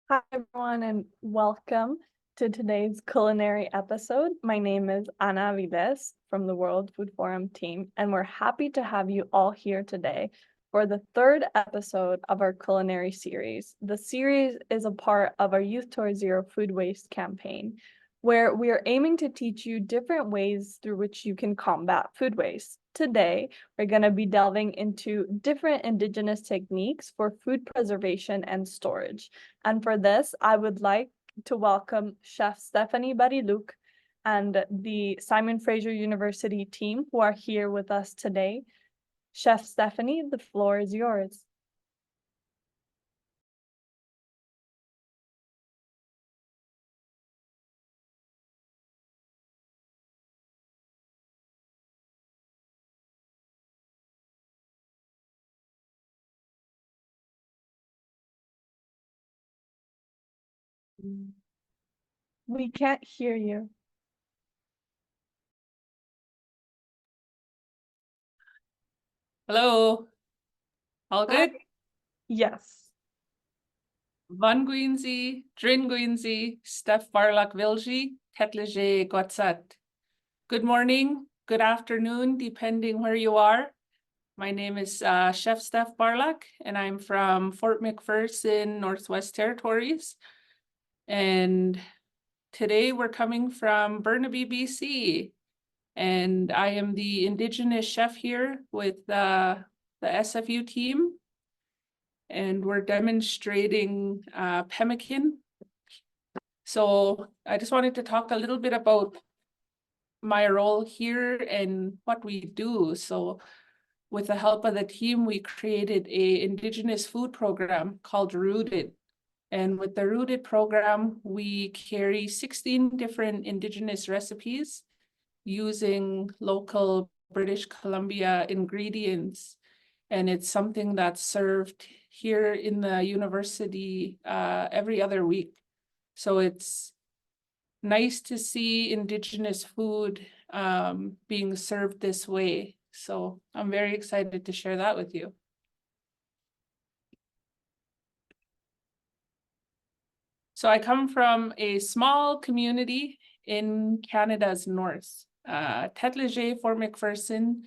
Hi, everyone, and welcome to today's culinary episode. My name is Ana Vides from the World Food Forum team, and we're happy to have you all here today for the third episode of our culinary series. The series is a part of our Youth Towards Zero Food Waste campaign, where we are aiming to teach you different ways through which you can combat food waste. Today, we're going to be delving into different Indigenous techniques for food preservation and storage. And for this, I would like to welcome Chef Stephanie Bariluk and the Simon Fraser University team who are here with us today. Chef Stephanie, the floor is yours. We can't hear you. Hello, all Hi. good? Yes. Van Guinzi, Drin Guinzi, Steph Barlak Vilji, Tetlege Gotsat. Good morning, good afternoon, depending where you are. My name is Chef Steph Barlak, and I'm from Fort McPherson, Northwest Territories. And today we're coming from Burnaby, BC. And I am the Indigenous chef here with the SFU team. And we're demonstrating Pemmican. So I just wanted to talk a little bit about my role here and what we do. So with the help of the team, we created a Indigenous food program called Rooted. And with the Rooted program, we carry 16 different Indigenous recipes using local British Columbia ingredients. And it's something that's served here in the university every other week. So it's nice to see Indigenous food being served this way. So I'm very excited to share that with you. So I come from a small community in Canada's north, Tetlege, Fort McPherson,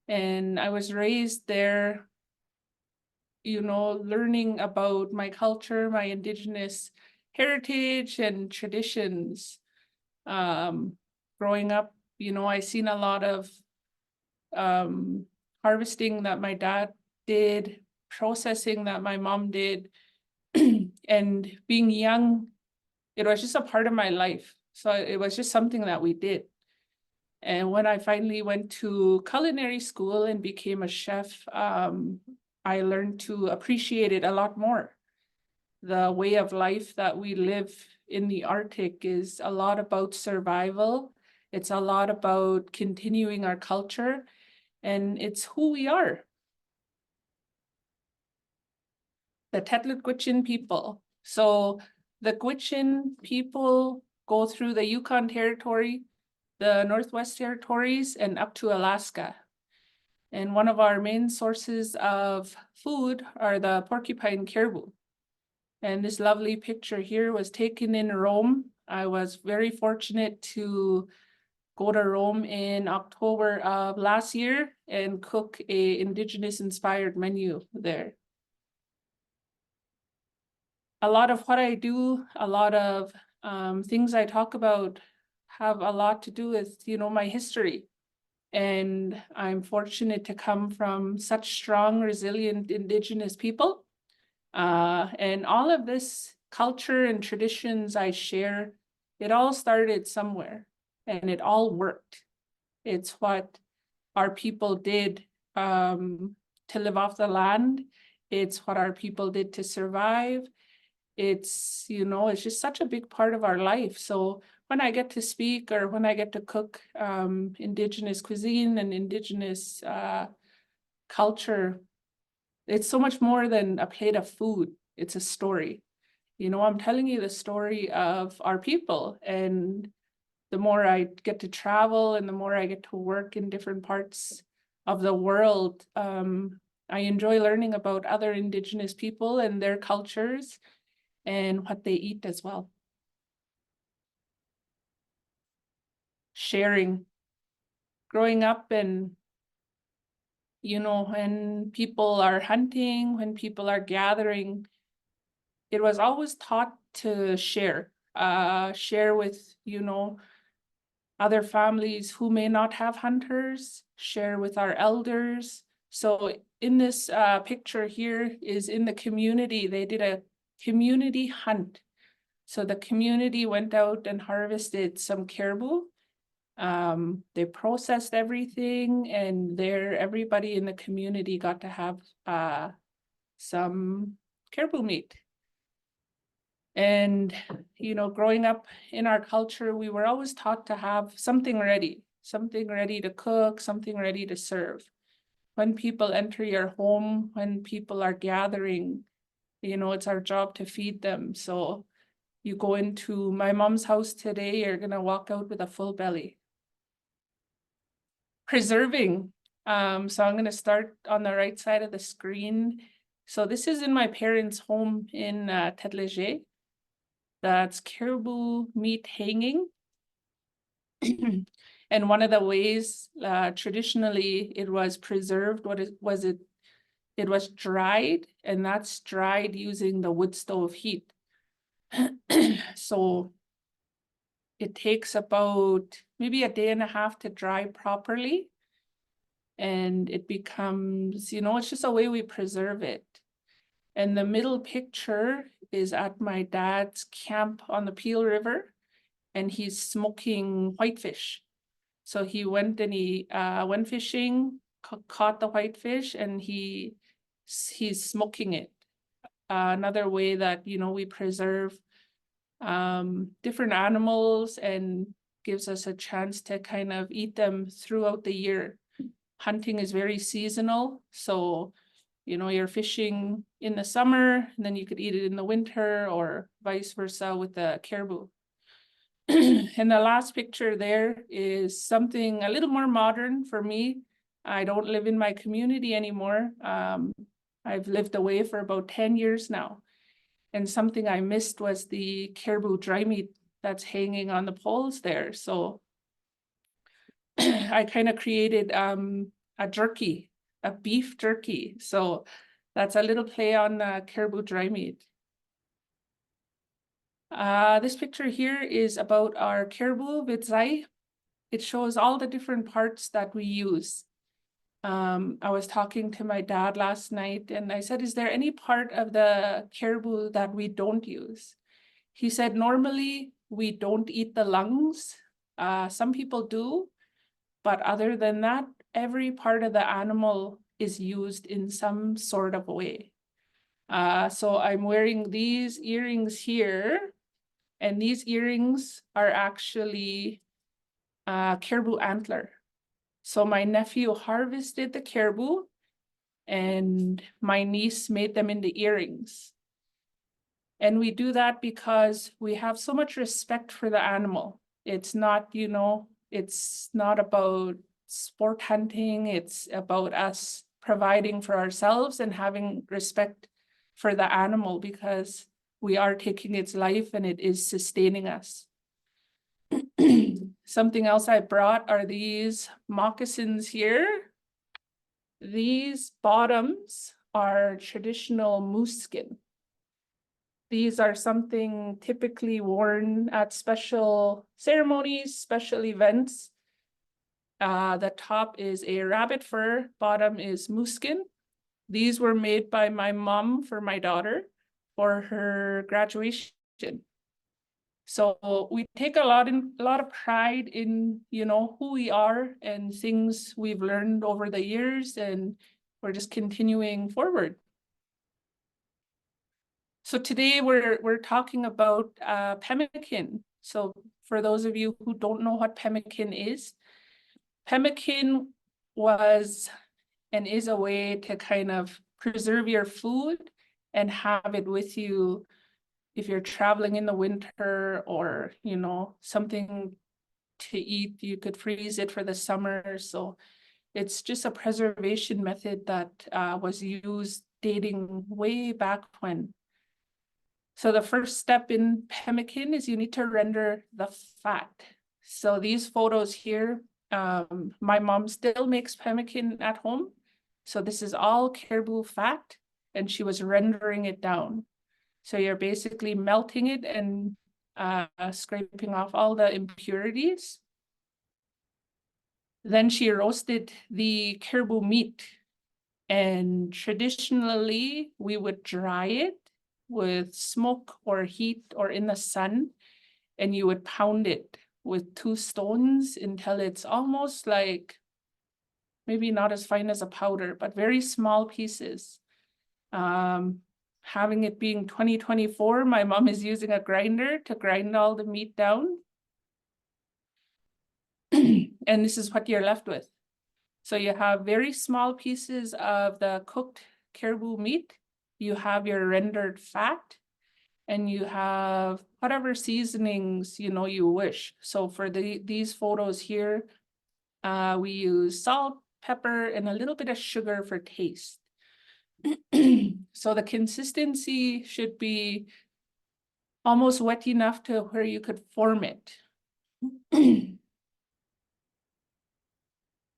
and I was raised there, learning about my culture, my Indigenous heritage and traditions. Growing up, I seen a lot of harvesting that my dad did, processing that my mom did, and being young, it was just a part of my life. So it was just something that we did. And when I finally went to culinary school and became a chef, I learned to appreciate it a lot more. The way of life that we live in the Arctic is a lot about survival. It's a lot about continuing our culture, and it's who we are. The Tetlett-Gwitchin people. So the Gwitchin people go through the Yukon Territory, the Northwest Territories, and up to Alaska. And one of our main sources of food are the porcupine caribou. And this lovely picture here was taken in Rome. I was very fortunate to go to Rome in October of last year and cook a Indigenous inspired menu there. A lot of what I do, a lot of things I talk about have a lot to do with, my history. And I'm fortunate to come from such strong, resilient Indigenous people. And all of this culture and traditions I share, it all started somewhere and it all worked. It's what our people did to live off the land. It's what our people did to survive. It's, it's just such a big part of our life. So when I get to speak or when I get to cook Indigenous cuisine and Indigenous culture, it's so much more than a plate of food. It's a story. I'm telling you the story of our people. And the more I get to travel and the more I get to work in different parts of the world, I enjoy learning about other Indigenous people and their cultures. and what they eat as well. Sharing. Growing up, and when people are hunting, when people are gathering, it was always taught to share with, other families who may not have hunters, share with our elders. So in this picture here is in the community, they did a community hunt. So the community went out and harvested some caribou. They processed everything, and everybody in the community got to have some caribou meat. And, growing up in our culture, we were always taught to have something ready to cook, something ready to serve. When people enter your home, when people are gathering, it's our job to feed them. So you go into my mom's house today, you're going to walk out with a full belly. Preserving. So I'm going to start on the right side of the screen. So this is in my parents' home in Tête Léger. That's caribou meat hanging. And one of the ways traditionally it was preserved, it was dried, and that's dried using the wood stove heat. So it takes about maybe a day and a half to dry properly. And it becomes, it's just a way we preserve it. And the middle picture is at my dad's camp on the Peel River, and he's smoking whitefish. So he went and he went fishing, caught the whitefish, and he's smoking it. Another way that, we preserve different animals and gives us a chance to kind of eat them throughout the year. Hunting is very seasonal, so you're fishing in the summer, and then you could eat it in the winter, or vice versa with the caribou. And the last picture there is something a little more modern for me. I don't live in my community anymore. I've lived away for about 10 years now. And something I missed was the caribou dry meat that's hanging on the poles there. So I kind of created a jerky, a beef jerky. So that's a little play on caribou dry meat. This picture here is about our caribou vidzai. It shows all the different parts that we use. I was talking to my dad last night, and I said, is there any part of the caribou that we don't use? He said, normally we don't eat the lungs. Some people do, but other than that, every part of the animal is used in some sort of way. So I'm wearing these earrings here, and these earrings are actually caribou antler. So my nephew harvested the caribou, and my niece made them into earrings. And we do that because we have so much respect for the animal. It's not, it's not about sport hunting. It's about us providing for ourselves and having respect for the animal, because we are taking its life and it is sustaining us. Something else I brought are these moccasins here. These bottoms are traditional moose skin. These are something typically worn at special ceremonies, special events. The top is a rabbit fur, bottom is moose skin. These were made by my mom for my daughter for her graduation. So we take a lot of pride in, who we are and things we've learned over the years, and we're just continuing forward. So today we're talking about pemmican. So for those of you who don't know what pemmican is was and is a way to kind of preserve your food and have it with you if you're traveling in the winter, or, something to eat. You could freeze it for the summer. So it's just a preservation method that was used dating way back when. So the first step in pemmican is you need to render the fat. So these photos here, my mom still makes pemmican at home. So this is all caribou fat, and she was rendering it down. So you're basically melting it and scraping off all the impurities. Then she roasted the caribou meat. And traditionally, we would dry it with smoke or heat or in the sun, and you would pound it with 2 stones until it's almost like, maybe not as fine as a powder, but very small pieces. Having it being 2024, my mom is using a grinder to grind all the meat down. And this is what you're left with. So you have very small pieces of the cooked caribou meat. You have your rendered fat, and you have whatever seasonings you wish. So for these photos here, we use salt, pepper, and a little bit of sugar for taste. So the consistency should be almost wet enough to where you could form it.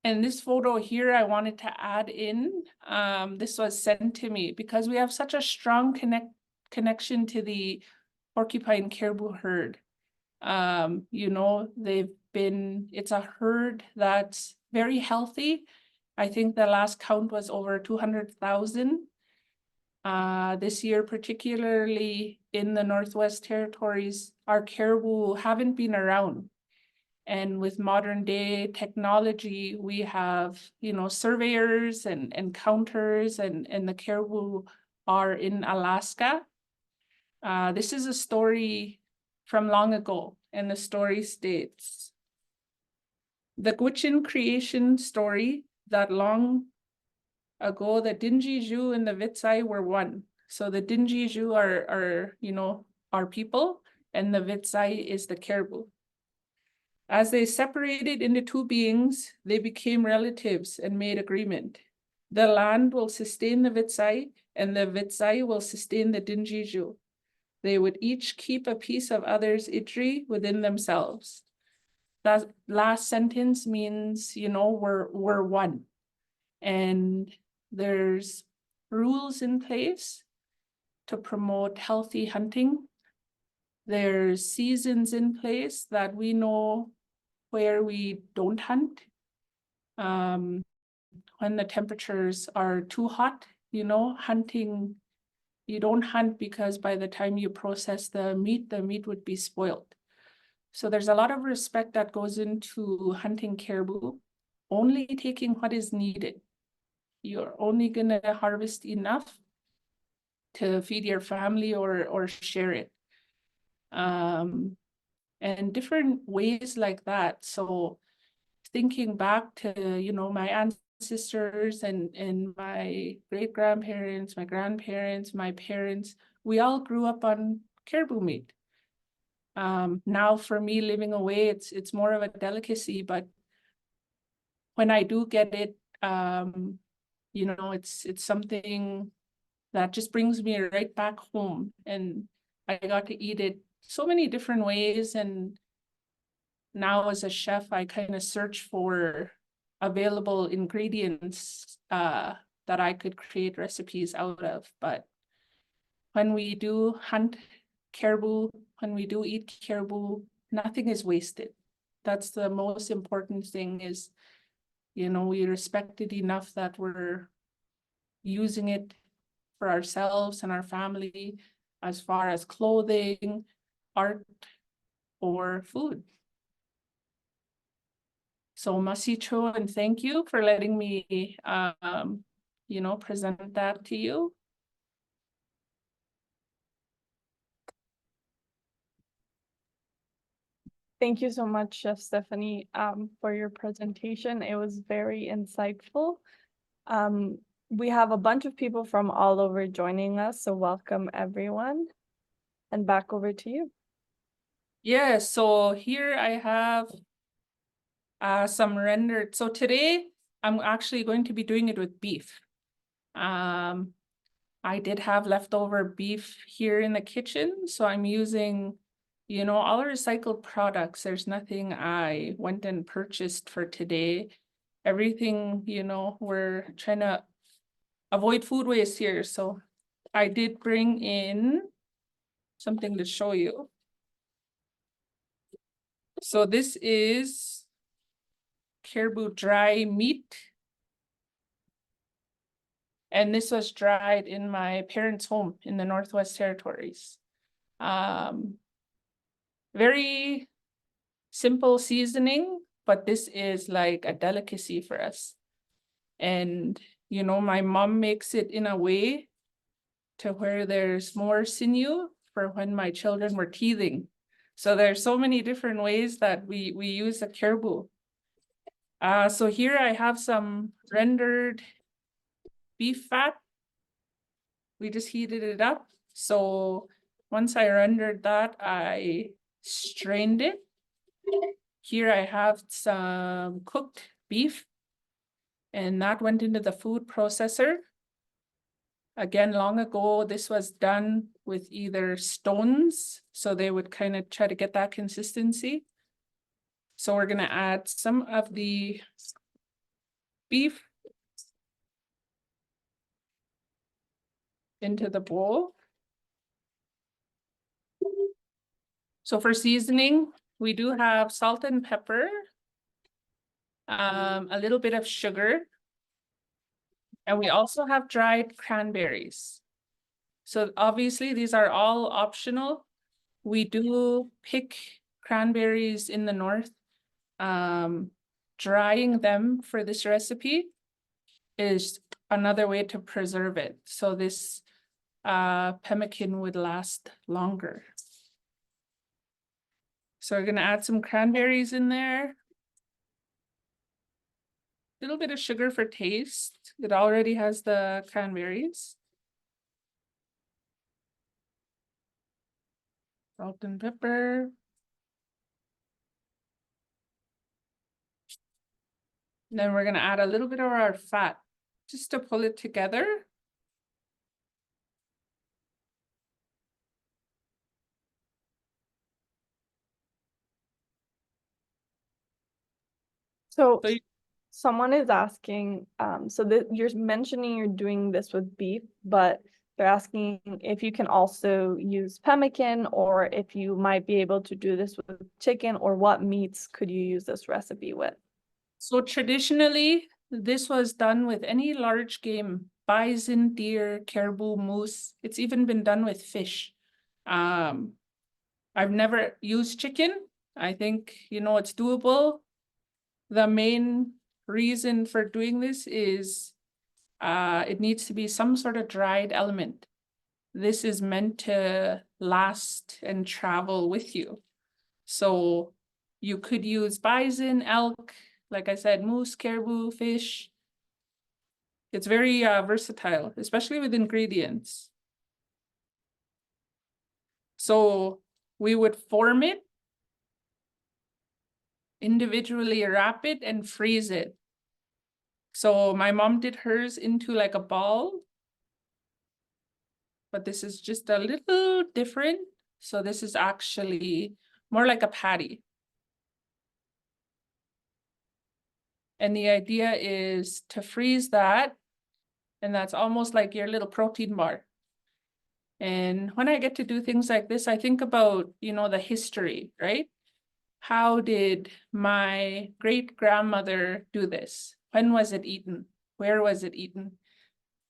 And this photo here, I wanted to add in, this was sent to me because we have such a strong connection to the porcupine caribou herd. It's a herd that's very healthy. I think the last count was over 200,000. This year, particularly in the Northwest Territories, our caribou haven't been around. And with modern day technology, we have, surveyors and counters, and the caribou are in Alaska. This is a story from long ago, and the story states, the Gwich'in creation story that long ago, the Dingy-Ju and the Vitsai were one. So the Dingy-Ju are our people, and the Vitsai is the caribou. As they separated into 2 beings, they became relatives and made agreement. The land will sustain the Vitsai, and the Vitsai will sustain the Dingy-Ju. They would each keep a piece of others' idri within themselves. That last sentence means, we're one. And there's rules in place to promote healthy hunting. There's seasons in place that we know where we don't hunt. When the temperatures are too hot, hunting, you don't hunt because by the time you process the meat would be spoiled. So there's a lot of respect that goes into hunting caribou, only taking what is needed. You're only gonna harvest enough to feed your family or share it. And different ways like that. So thinking back to, my ancestors and my great-grandparents, my grandparents, my parents, we all grew up on caribou meat. Now for me living away, it's more of a delicacy, but when I do get it, it's something that just brings me right back home, and I got to eat it so many different ways. And now as a chef, I kind of search for available ingredients that I could create recipes out of. But when we do hunt caribou, when we do eat caribou, nothing is wasted. That's the most important thing is, we respect it enough that we're using it for ourselves and our family as far as clothing, art, or food. So masicho, and thank you for letting me, present that to you. Thank you so much, Chef Stephanie, for your presentation. It was very insightful. We have a bunch of people from all over joining us, so welcome everyone. And back over to you. Yeah, so here I have some rendered. So today I'm actually going to be doing it with beef. I did have leftover beef here in the kitchen, so I'm using, all recycled products. There's nothing I went and purchased for today. Everything, we're trying to avoid food waste here. So I did bring in something to show you. So this is caribou dry meat. And this was dried in my parents' home in the Northwest Territories. Very simple seasoning, but this is like a delicacy for us. And, my mom makes it in a way to where there's more sinew for when my children were teething. So there's so many different ways that we use the caribou. So here I have some rendered beef fat. We just heated it up. So once I rendered that, I strained it. Here I have some cooked beef, and that went into the food processor. Again, long ago, this was done with either stones, so they would kind of try to get that consistency. So we're gonna add some of the beef into the bowl. So for seasoning, we do have salt and pepper, a little bit of sugar, and we also have dried cranberries. So obviously these are all optional. We do pick cranberries in the north. Drying them for this recipe is another way to preserve it. So this pemmican would last longer. So we're gonna add some cranberries in there. A little bit of sugar for taste. It already has the cranberries. Salt and pepper. And then we're gonna add a little bit of our fat just to pull it together. So So someone is asking, so that you're mentioning you're doing this with beef, but they're asking if you can also use pemmican, or if you might be able to do this with chicken, or what meats could you use this recipe with? So traditionally, this was done with any large game, bison, deer, caribou, moose. It's even been done with fish. I've never used chicken. I think, it's doable. The main reason for doing this is it needs to be some sort of dried element. This is meant to last and travel with you. So you could use bison, elk, like I said, moose, caribou, fish. It's very versatile, especially with ingredients. So we would form it, individually wrap it, and freeze it. So my mom did hers into like a ball, but this is just a little different. So this is actually more like a patty. And the idea is to freeze that, and that's almost like your little protein bar. And when I get to do things like this, I think about, the history, right? How did my great-grandmother do this? When was it eaten? Where was it eaten?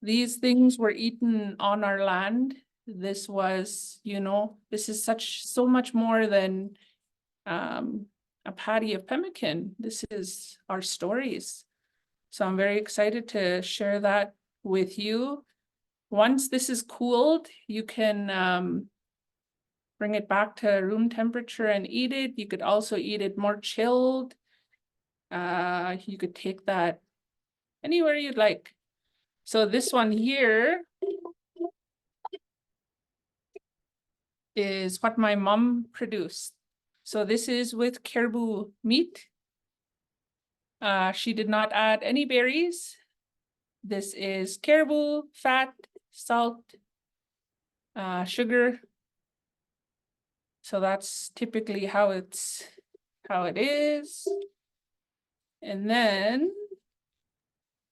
These things were eaten on our land. This was, this is so much more than a patty of pemmican. This is our stories. So I'm very excited to share that with you. Once this is cooled, you can bring it back to room temperature and eat it. You could also eat it more chilled. You could take that anywhere you'd like. So this one here is what my mom produced. So this is with caribou meat. She did not add any berries. This is caribou fat, salt, sugar. So that's typically how it is. And then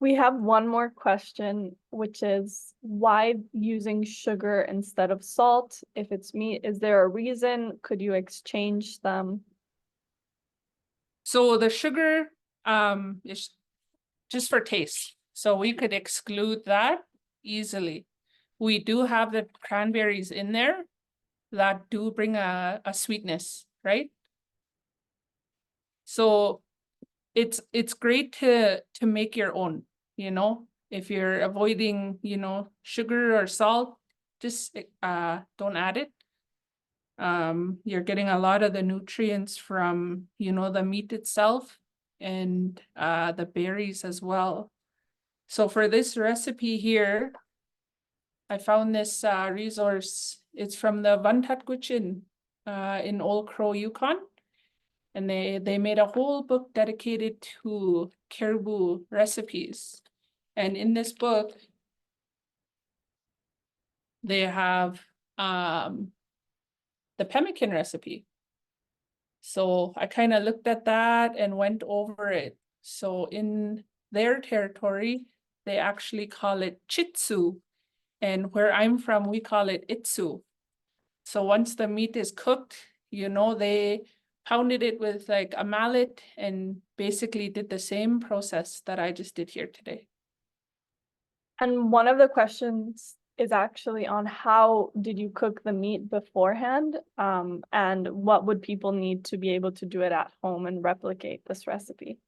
We have one more question, which is why using sugar instead of salt? If it's meat, is there a reason? Could you exchange them? so the sugar is just for taste. So we could exclude that easily. We do have the cranberries in there that do bring a sweetness, right? So it's great to make your own, you know, if you're avoiding, you know, sugar or salt, just don't add it. You're getting a lot of the nutrients from, you know, the meat itself and the berries as well. So for this recipe here, I found this resource. It's from the Vantatquichin in Old Crow, Yukon. And they made a whole book dedicated to caribou recipes. And in this book, they have the pemmican recipe. So I kind of looked at that and went over it. So in their territory, they actually call it chitsu. And where I'm from, we call it itsu. So once the meat is cooked, you know, they pounded it with like a mallet and basically did the same process that I just did here today. And one of the questions is actually on how did you cook the meat beforehand? And what would people need to be able to do it at home and replicate this recipe?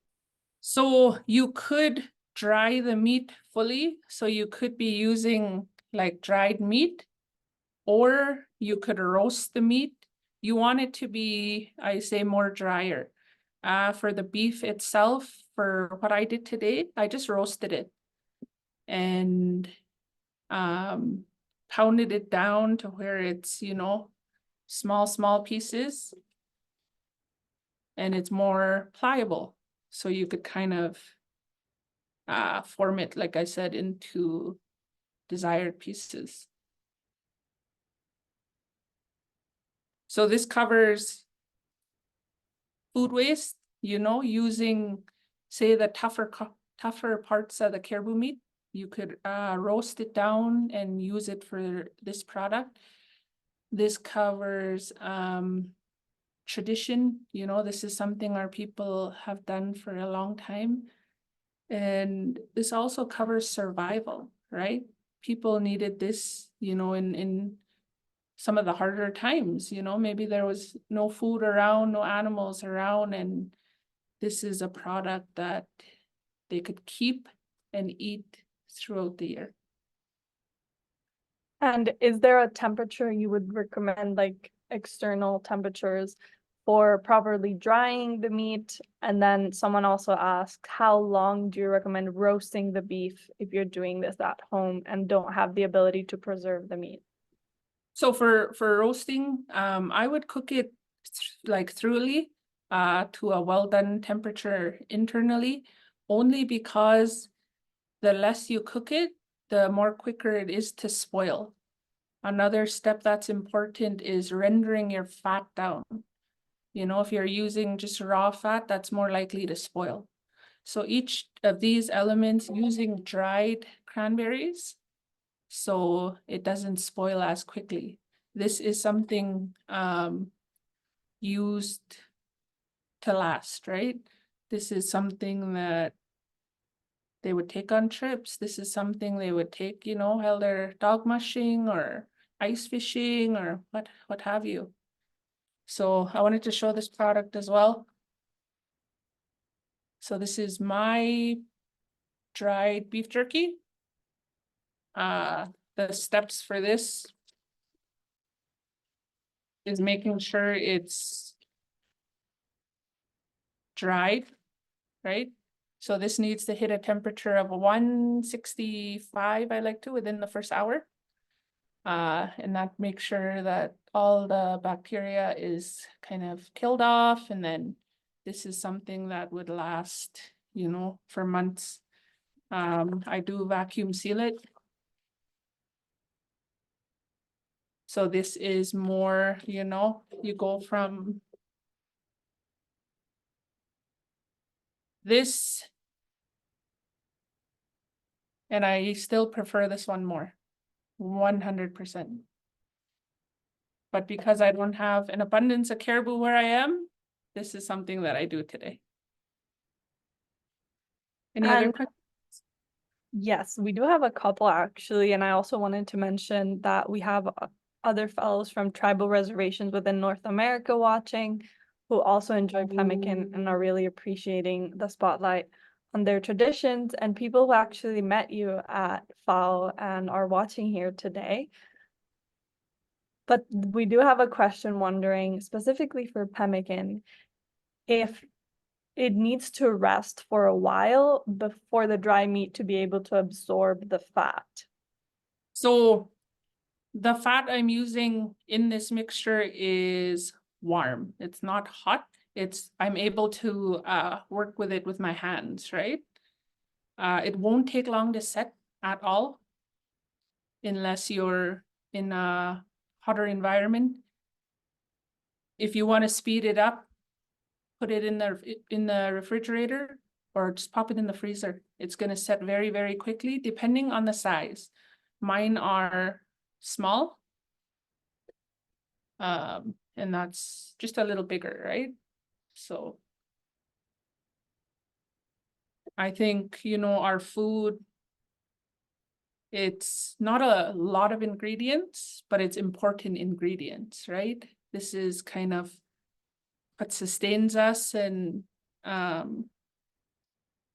So you could dry the meat fully. So you could be using like dried meat, or you could roast the meat. You want it to be, I say, more drier. For the beef itself, for what I did today, I just roasted it and pounded it down to where it's, you know, small pieces and it's more pliable. So you could kind of form it, like I said, into desired pieces. So this covers food waste, you know, using, say, the tougher parts of the caribou meat. You could roast it down and use it for this product. This covers tradition, you know, this is something our people have done for a long time. And this also covers survival, right? People needed this, you know, in some of the harder times, you know, maybe there was no food around, no animals around, and this is a product that they could keep and eat throughout the year. And is there a temperature you would recommend, like external temperatures for properly drying the meat? And then someone also asked, how long do you recommend roasting the beef if you're doing this at home and don't have the ability to preserve the meat? So for roasting, I would cook it like thoroughly to a well done temperature internally, only because the less you cook it, the more quicker it is to spoil. Another step that's important is rendering your fat down. You know, if you're using just raw fat, that's more likely to spoil. So each of these elements, using dried cranberries, so it doesn't spoil as quickly. This is something used to last, right? This is something that they would take on trips. This is something they would take, you know, while they're dog mushing or ice fishing or what have you. So I wanted to show this product as well. So this is my dried beef jerky. The steps for this is making sure it's dried, right? So this needs to hit a temperature of 165, I like to, within the first hour. And that makes sure that all the bacteria is kind of killed off. And then this is something that would last, you know, for months. I do vacuum seal it. So this is more, you go from this, and I still prefer this one more, 100%. But because I don't have an abundance of caribou where I am, this is something that I do today. Any other questions? Yes, we do have a couple actually, and I also wanted to mention that we have other fellows from tribal reservations within North America watching who also enjoy pemmican and are really appreciating the spotlight on their traditions, and people who actually met you at FAO and are watching here today. But we do have a question wondering specifically for pemmican if it needs to rest for a while before the dry meat to be able to absorb the fat. So the fat I'm using in this mixture is warm. It's not hot. I'm able to work with it with my hands, right? It won't take long to set at all unless you're in a hotter environment. If you want to speed it up, put it in the refrigerator or just pop it in the freezer. It's going to set very, very quickly, depending on the size. Mine are small, and that's just a little bigger, right? So I think, our food, it's not a lot of ingredients, but it's important ingredients, right? This is kind of what sustains us, and I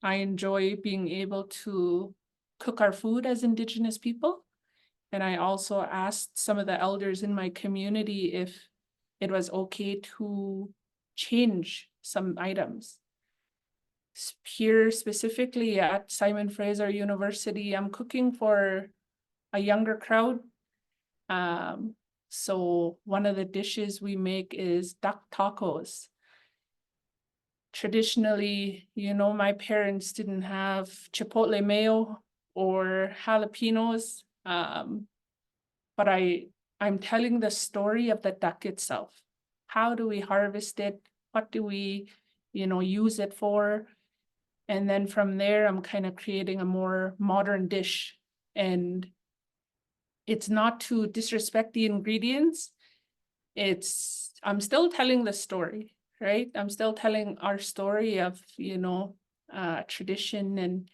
enjoy being able to cook our food as Indigenous people. And I also asked some of the elders in my community if it was okay to change some items. Here specifically at Simon Fraser University, I'm cooking for a younger crowd. So one of the dishes we make is duck tacos. Traditionally, my parents didn't have chipotle mayo or jalapenos, but I'm telling the story of the duck itself. How do we harvest it? What do we, use it for? And then from there, I'm kind of creating a more modern dish. And it's not to disrespect the ingredients. I'm still telling the story, right? I'm still telling our story of, tradition. And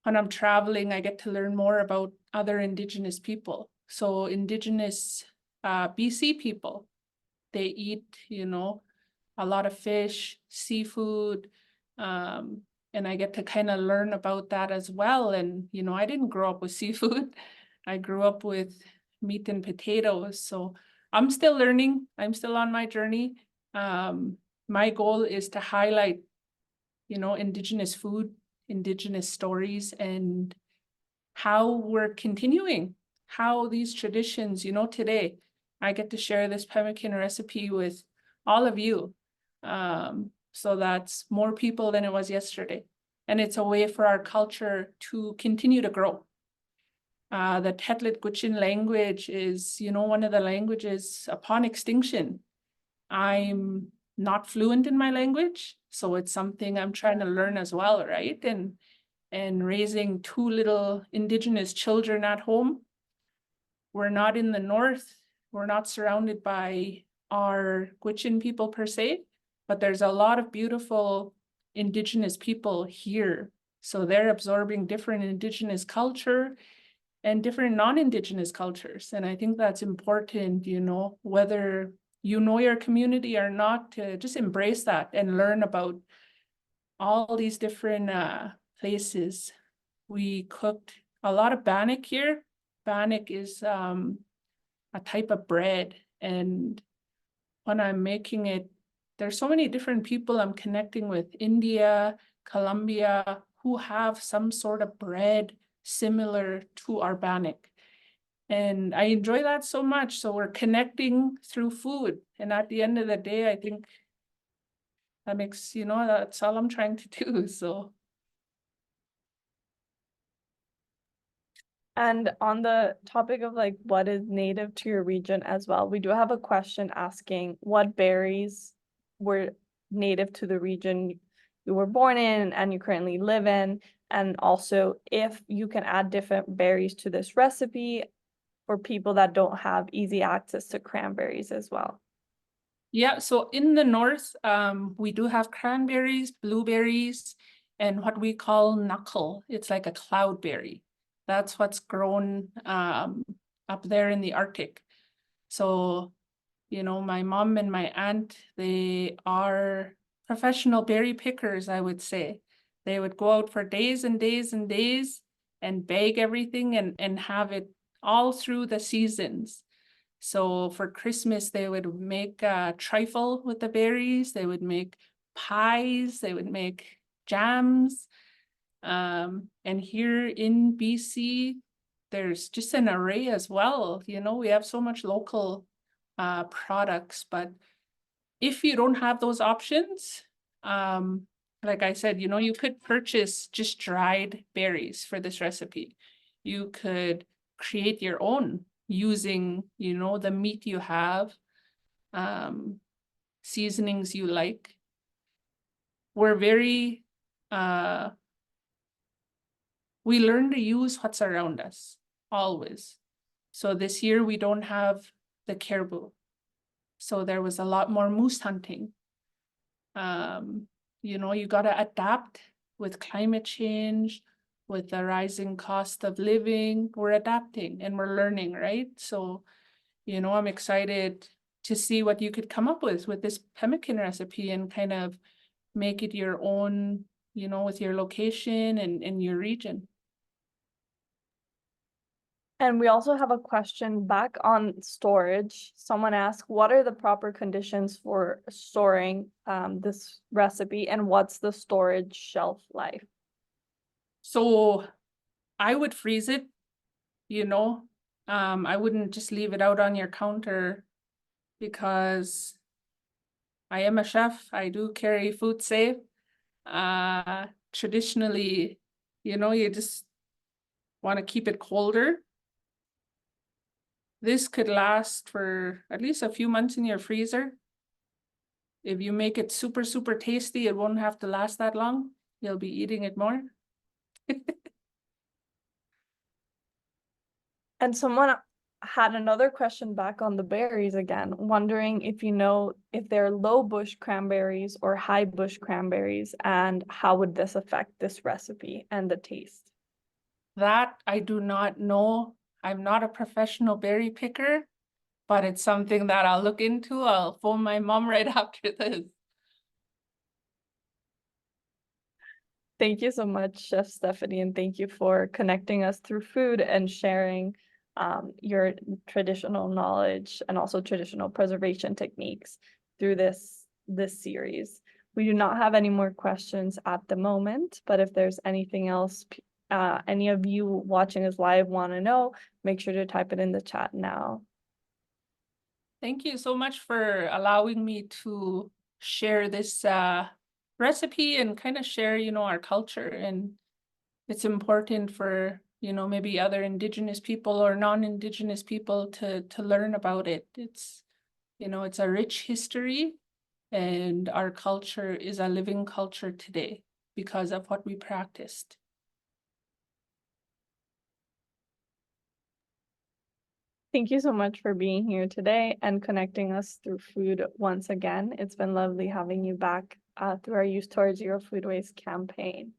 when I'm traveling, I get to learn more about other Indigenous people. So Indigenous BC people, they eat, a lot of fish, seafood, and I get to kind of learn about that as well. And, I didn't grow up with seafood. I grew up with meat and potatoes. So I'm still learning. I'm still on my journey. My goal is to highlight, Indigenous food, Indigenous stories, and how we're continuing, how these traditions, today, I get to share this pemmican recipe with all of you. So that's more people than it was yesterday. And it's a way for our culture to continue to grow. The Tetlit Gutchin language is, one of the languages upon extinction. I'm not fluent in my language, so it's something I'm trying to learn as well, right? And raising two little Indigenous children at home. We're not in the north. We're not surrounded by our Gwich'in people per se, but there's a lot of beautiful Indigenous people here. So they're absorbing different Indigenous culture and different non-Indigenous cultures. And I think that's important, whether you know your community or not, to just embrace that and learn about all these different places. We cooked a lot of bannock here. Bannock is a type of bread, and when I'm making it, there's so many different people I'm connecting with, India, Colombia, who have some sort of bread similar to our bannock. And I enjoy that so much. So we're connecting through food. And at the end of the day, I think that makes, that's all I'm trying to do. So And on the topic of like what is native to your region as well, we do have a question asking what berries were native to the region you were born in and you currently live in, and also if you can add different berries to this recipe for people that don't have easy access to cranberries as well. Yeah, so in the north, we do have cranberries, blueberries, and what we call knuckle. It's like a cloudberry. That's what's grown up there in the Arctic. So, you know, my mom and my aunt, they are professional berry pickers, I would say. They would go out for days and days and days and bag everything and have it all through the seasons. So for Christmas, they would make trifle with the berries. They would make pies. They would make jams. And here in BC, there's just an array as well. You know, we have so much local products, but if you don't have those options, like I said, you know, you could purchase just dried berries for this recipe. You could create your own using, you know, the meat you have, seasonings you like. We're very, we learn to use what's around us, always. So this year we don't have the caribou. So there was a lot more moose hunting. You know, you got to adapt with climate change, with the rising cost of living. We're adapting and we're learning, right? So, you know, I'm excited to see what you could come up with this pemmican recipe and kind of make it your own, you know, with your location and your region. And we also have a question back on storage. Someone asked, what are the proper conditions for storing this recipe and what's the storage shelf life? So I would freeze it, you know. I wouldn't just leave it out on your counter because I am a chef. I do carry food safe. Traditionally, you know, you just want to keep it colder. This could last for at least a few months in your freezer. If you make it super, super tasty, it won't have to last that long. You'll be eating it more. And someone had another question back on the berries again, wondering if you know if they're low bush cranberries or high bush cranberries, and how would this affect this recipe and the taste? That I do not know. I'm not a professional berry picker, but it's something that I'll look into. I'll phone my mom right after this. Thank you so much, Chef Stephanie, and thank you for connecting us through food and sharing your traditional knowledge and also traditional preservation techniques through this series. We do not have any more questions at the moment, but if there's anything else any of you watching us live want to know, make sure to type it in the chat now. Thank you so much for allowing me to share this recipe and kind of share, you know, our culture. And it's important for, you know, maybe other Indigenous people or non-Indigenous people to learn about it. It's, you know, it's a rich history and our culture is a living culture today because of what we practiced. Thank you so much for being here today and connecting us through food once again. It's been lovely having you back through our Youth Towards Zero Food Waste campaign.